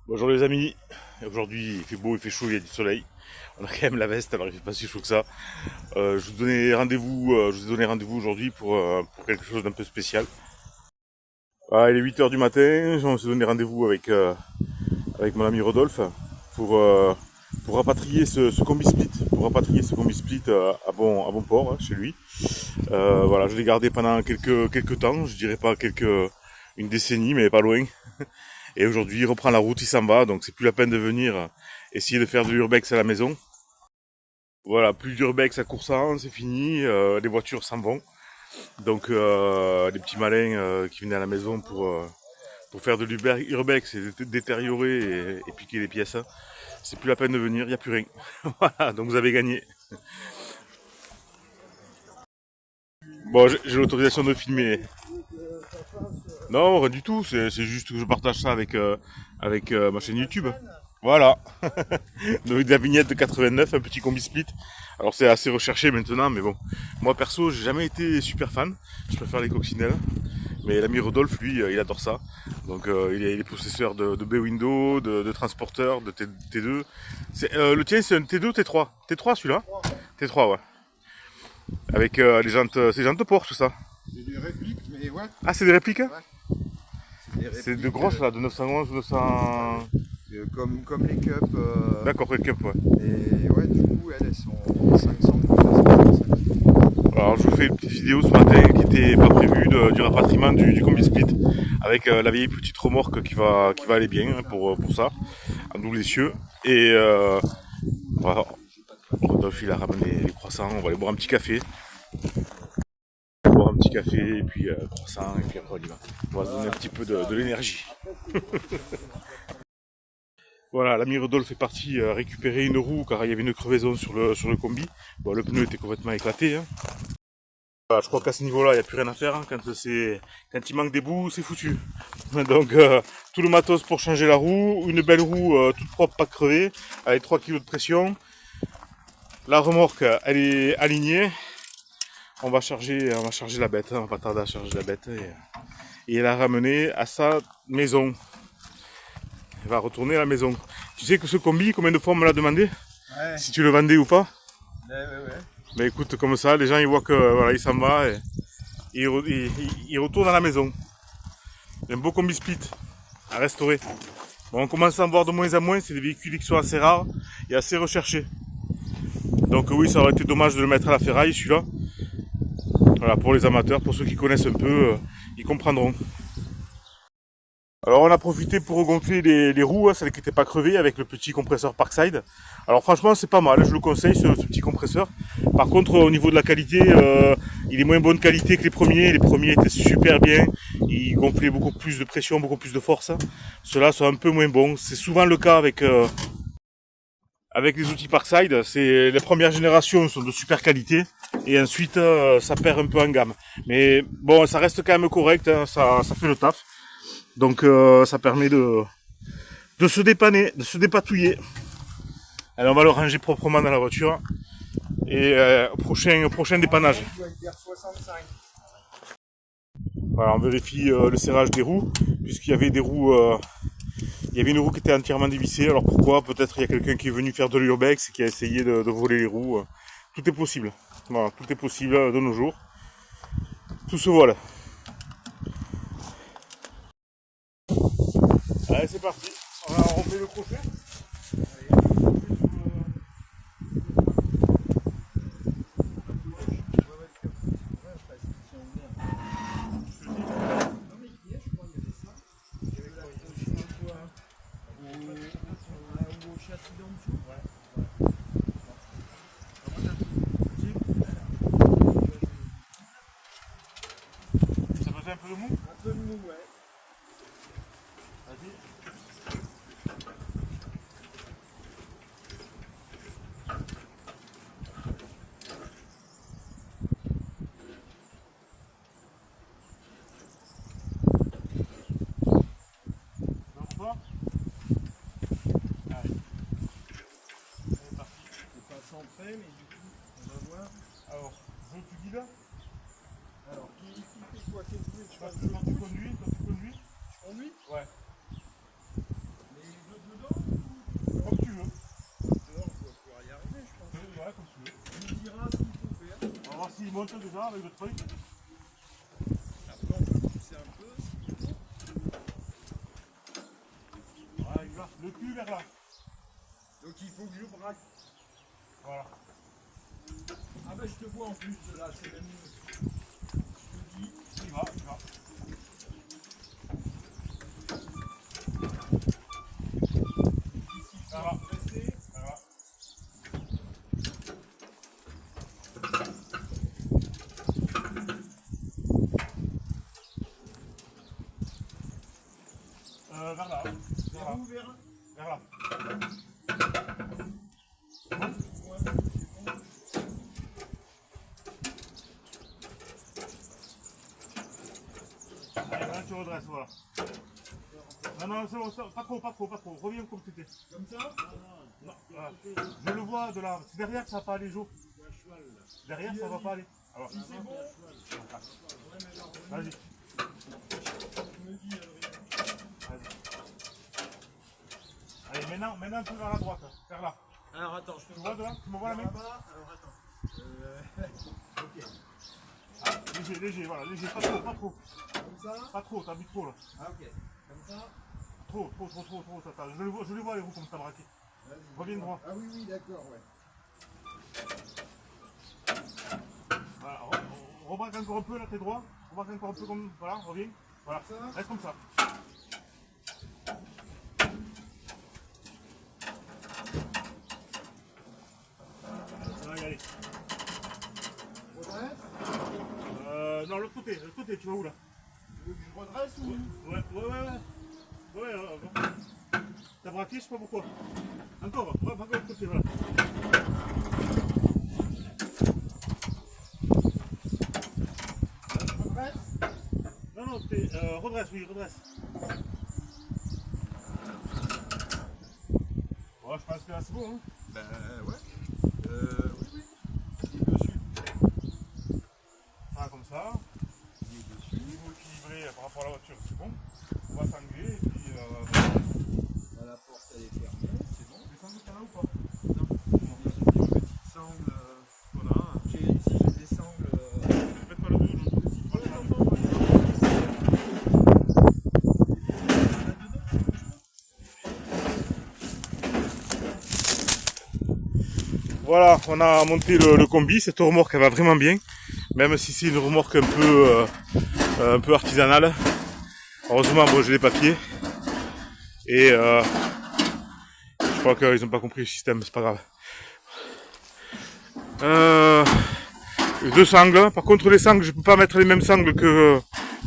Bonjour les amis, aujourd'hui il fait beau, il fait chaud, il y a du soleil. On a quand même la veste, alors il fait pas si chaud que ça. Je vous ai donné rendez-vous aujourd'hui pour quelque chose d'un peu spécial. Il est 8 h du matin, on s'est donné rendez-vous avec mon ami Rodolphe pour, euh, pour rapatrier ce combi split, à bon port hein, chez lui. Voilà, je l'ai gardé pendant quelques temps, je dirais pas une décennie, mais pas loin. Et aujourd'hui, il reprend la route, il s'en va, donc c'est plus la peine de venir essayer de faire de l'urbex à la maison. Voilà, plus d'urbex à Coursan, c'est fini, les voitures s'en vont. Donc les petits malins qui venaient à la maison pour faire de l'urbex et détériorer et piquer les pièces, c'est plus la peine de venir, il n'y a plus rien. Voilà, donc vous avez gagné. Bon, j'ai l'autorisation de filmer. Non, rien du tout, c'est juste que je partage ça avec ma chaîne YouTube. Voilà. Donc de la vignette de 89, un petit combi split. Alors c'est assez recherché maintenant, mais bon. Moi perso, j'ai jamais été super fan. Je préfère les coccinelles. Mais l'ami Rodolphe, lui, il adore ça. Donc il est possesseur de B-Window, de transporteur, de T2. Le tien, c'est un T2 ou T3 T3 celui-là T3, ouais. Avec les jantes, c'est jantes Porsche, tout ça. C'est des répliques, mais ouais. Ah, c'est des répliques hein. Ouais. Des C'est de répliques grosses là, de 911 ou 900... comme les cups. D'accord, quel cup, ouais. Et ouais, du coup, elles sont 500 400. Alors je vous fais une petite vidéo ce matin qui était pas prévue du rapatriement du combi split avec la vieille petite remorque qui va aller bien hein, pour ça, en double essieu. Et voilà, Rodolphe il a ramené les croissants, on va aller boire un petit café. Boire un petit café et puis croissant et puis après on y va. On va se donner un petit peu de l'énergie. Voilà, l'ami Rodolphe est parti récupérer une roue car il y avait une crevaison sur le combi. Bon, le pneu était complètement éclaté. Hein. Voilà, je crois qu'à ce niveau-là, il n'y a plus rien à faire. Hein. Quand il manque des bouts, c'est foutu. Donc, tout le matos pour changer la roue. Une belle roue toute propre, pas crevée, avec 3 kg de pression. La remorque, elle est alignée. On va charger la bête. Hein. On va pas tarder à charger la bête. Et la ramener à sa maison. Elle va retourner à la maison. Tu sais que ce combi, combien de fois on me l'a demandé Ouais. si tu le vendais ou pas? Ouais. Mais écoute, comme ça, les gens ils voient que voilà, il s'en va et il retourne à la maison. Un beau combi split à restaurer. Bon, on commence à en voir de moins en moins, c'est des véhicules qui sont assez rares et assez recherchés. Donc oui, ça aurait été dommage de le mettre à la ferraille, celui-là. Voilà, pour les amateurs, pour ceux qui connaissent un peu, ils comprendront. Alors on a profité pour regonfler les roues, hein, celles qui n'étaient pas crevées avec le petit compresseur Parkside. Alors franchement c'est pas mal, je le conseille ce petit compresseur. Par contre au niveau de la qualité, il est moins bonne qualité que les premiers. Les premiers étaient super bien, ils gonflaient beaucoup plus de pression, beaucoup plus de force. Ceux-là sont un peu moins bons. C'est souvent le cas avec les outils Parkside. Les premières générations sont de super qualité et ensuite ça perd un peu en gamme. Mais bon, ça reste quand même correct, hein, ça fait le taf. Donc ça permet de se dépanner, de se dépatouiller. Alors on va le ranger proprement dans la voiture. Et prochain dépannage. Voilà, on vérifie le serrage des roues, puisqu'il y avait des roues. Il y avait une roue qui était entièrement dévissée. Alors pourquoi? Peut-être il y a quelqu'un qui est venu faire de l'urbex et qui a essayé de voler les roues. Tout est possible. Voilà, tout est possible de nos jours. Tout se vole. Allez, c'est parti. On fait le crochet. Ça faisait un peu de mou? Un peu de mou, ouais. Vas-y. C'est pas centré, mais du coup, on va voir. Alors, tu dis là? Alors, qui fait quoi? Qu'est-ce que tu Quand tu conduis, Je conduis? ouais. Les deux montes déjà avec le truc. Après, on peut pousser un peu. Voilà, il va. Le cul vers là. Donc il faut que je braque. Voilà. Ah bah je te vois en plus de là, c'est même mieux. Je te dis. Il va, il va. Ici, Ça va. pressé. Ça va. Vers là. Vers là. Vers où, vers là? Vers là. Allez, là tu redresses, voilà. Non, non, c'est bon, pas trop, pas trop, pas trop. Reviens comme tu étais. Comme ça? Non, voilà. Je le vois de là. C'est derrière que ça va pas aller, Jo. Derrière, ça va pas aller. Alors, Si c'est bon? vas-y. Je me dis, Vas-y. Allez, maintenant tu vas vers la droite, vers là. alors attends, je Tu vois de là? Tu me vois la main? là-bas. Alors attends. Ok. Ah, léger, léger, voilà, léger, pas trop, pas trop. Comme ça? Pas trop, t'as mis trop là. Ah ok. Comme ça? Trop, attends, je les vois les roues comme t'as braqué. Vas-y. Reviens droit. Ah oui, oui, d'accord, ouais. Voilà, rebraque encore un peu, là t'es droit. Rebraque encore un peu comme, voilà, reviens. Voilà, Ça va? reste comme ça. Ça va y aller. Redresse? Non, l'autre côté, tu vas où là? Tu veux que je redresse ou? Ouais, t'as braqué, je sais pas pourquoi. Encore, ouais, braque de l'autre côté, voilà. Redresse? Non, redresse, oui, redresse. Ouais, je pense que là c'est bon, hein. Ben ouais. Oui. Il est dessus. Ça comme ça. Il est dessus. Niveau équilibré par rapport à la voiture, c'est bon. On va s'angler et puis Là, la porte elle est fermée, c'est bon. les sangles, t'en as ou pas? Non, il y a une petite sangle. Voilà. J'ai des sangles. Faites pas le bout, je aussi. Voilà, on a monté le combi. Cette remorque elle va vraiment bien, même si c'est une remorque un peu artisanale. Heureusement, bon, j'ai les papiers et je crois qu'ils n'ont pas compris le système, c'est pas grave. Deux sangles. Par contre, les sangles, je peux pas mettre les mêmes sangles que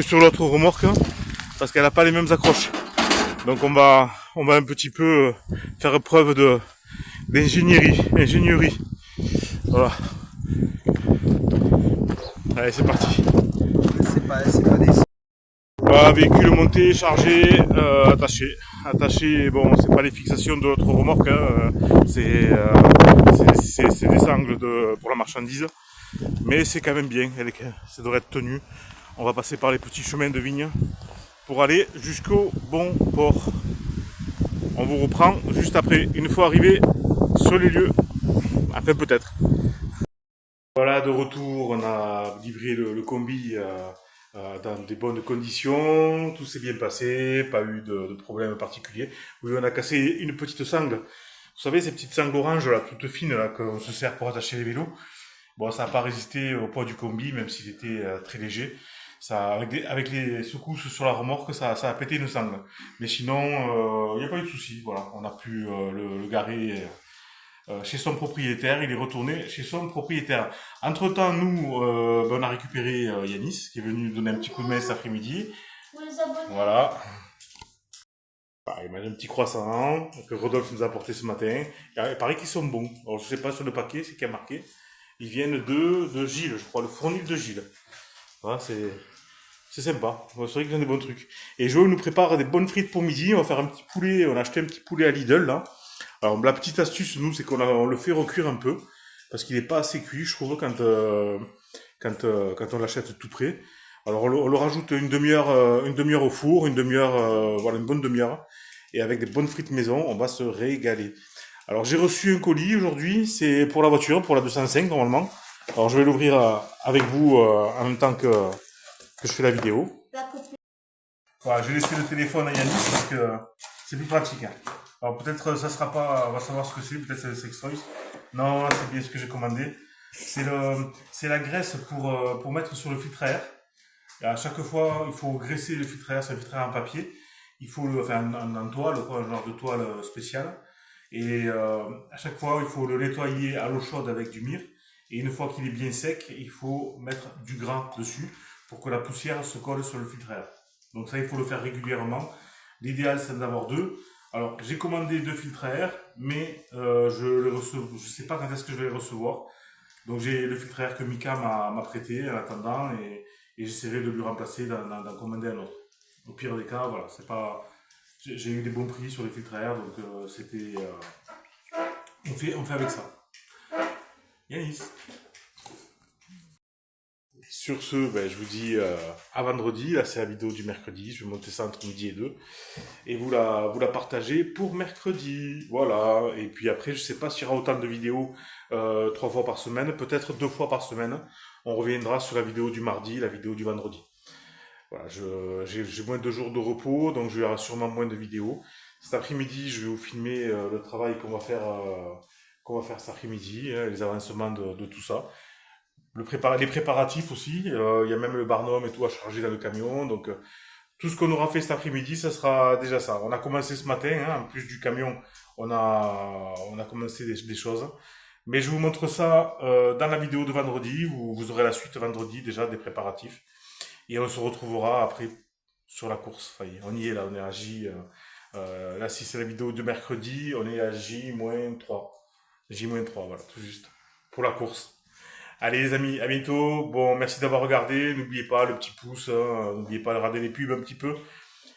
sur l'autre remorque, hein, parce qu'elle n'a pas les mêmes accroches. Donc on va un petit peu faire preuve d'ingénierie. Voilà. Allez, c'est parti. C'est pas des. Voilà, véhicule monté, chargé, attaché. Bon, c'est pas les fixations de l'autre remorque, hein, c'est des sangles pour la marchandise, mais c'est quand même bien. Ça devrait être tenu. On va passer par les petits chemins de vigne pour aller jusqu'au bon port. On vous reprend juste après, une fois arrivé sur les lieux. Enfin, peut-être. Voilà, de retour, on a livré le combi dans des bonnes conditions, tout s'est bien passé, pas eu de problème particulier. Oui, on a cassé une petite sangle. Vous savez, ces petites sangles oranges, là, toutes fines, là, qu'on se sert pour attacher les vélos. Bon, ça n'a pas résisté au poids du combi, même s'il était très léger. Ça, avec les secousses sur la remorque, ça a pété une sangle. Mais sinon, il n'y a pas eu de souci. Voilà, on a pu le garer chez son propriétaire. Il est retourné chez son propriétaire. Entre-temps, nous, on a récupéré Yanis, qui est venu nous donner un petit coup de main cet après-midi. Voilà. Ah, il m'a un petit croissant que Rodolphe nous a apporté ce matin. Il paraît qu'ils sont bons. Alors, je sais pas sur le paquet, c'est qui a marqué. Ils viennent de Gilles, je crois, le fournil de Gilles. Voilà, c'est sympa. C'est vrai qu'ils ont des bons trucs. Et Joe nous prépare des bonnes frites pour midi. On va faire un petit poulet. On a acheté un petit poulet à Lidl, là. Alors, la petite astuce, nous, c'est on le fait recuire un peu. Parce qu'il n'est pas assez cuit, je trouve, quand on l'achète tout prêt. Alors, on le rajoute une demi-heure au four, voilà, une bonne demi-heure. Et avec des bonnes frites maison, on va se régaler. Alors, j'ai reçu un colis aujourd'hui. C'est pour la voiture, pour la 205, normalement. Alors je vais l'ouvrir avec vous en même temps que je fais la vidéo. Voilà, j'ai laissé le téléphone à Yannick parce que c'est plus pratique. Hein. Alors peut-être ça sera pas, on va savoir ce que c'est, peut-être c'est le Sextoys. Non, c'est bien ce que j'ai commandé. C'est la graisse pour mettre sur le filtre à air. Et à chaque fois, il faut graisser le filtre à air, c'est un filtre à air en papier. Il faut le, enfin en toile, quoi, un genre de toile spéciale. Et à chaque fois, il faut le nettoyer à l'eau chaude avec du myrrhe. Et une fois qu'il est bien sec, il faut mettre du gras dessus pour que la poussière se colle sur le filtre à air. Donc ça, il faut le faire régulièrement. L'idéal, c'est d'en avoir deux. Alors, j'ai commandé deux filtres à air, mais je sais pas quand est-ce que je vais les recevoir. Donc j'ai le filtre à air que Mika m'a prêté en attendant et j'essaierai de lui remplacer, d'en commander un autre. Au pire des cas, voilà, c'est pas. J'ai eu des bons prix sur les filtres à air, donc c'était. On fait avec ça. Yanis. Sur ce, ben, je vous dis à vendredi. Là, c'est la vidéo du mercredi. Je vais monter ça entre midi et 2. Et vous la partagez pour mercredi. Voilà. Et puis après, je sais pas s'il y aura autant de vidéos 3 fois par semaine. Peut-être 2 fois par semaine. On reviendra sur la vidéo du mardi, la vidéo du vendredi. Voilà, j'ai moins de jours de repos, donc je vais sûrement moins de vidéos. Cet après-midi, je vais vous filmer le travail qu'on va faire cet après-midi, hein, les avancements de tout ça. Les préparatifs aussi, il y a même le barnum et tout à charger dans le camion. Donc tout ce qu'on aura fait cet après-midi, ça sera déjà ça. On a commencé ce matin, hein, en plus du camion, on a commencé des choses. Mais je vous montre ça dans la vidéo de vendredi, où vous aurez la suite vendredi déjà des préparatifs. Et on se retrouvera après sur la course. Ça y est, on y est là, on est à J. Là, si c'est la vidéo de mercredi, on est à J-3. J-3, voilà, tout juste. Pour la course. Allez les amis, à bientôt. Bon, merci d'avoir regardé. N'oubliez pas le petit pouce, hein. N'oubliez pas de regarder les pubs un petit peu.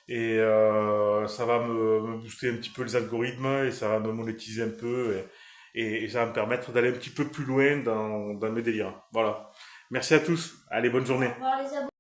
Et ça va me booster un petit peu les algorithmes et ça va me monétiser un peu. Et ça va me permettre d'aller un petit peu plus loin dans mes délires. Voilà. Merci à tous. Allez, bonne journée. Au revoir les abonnés.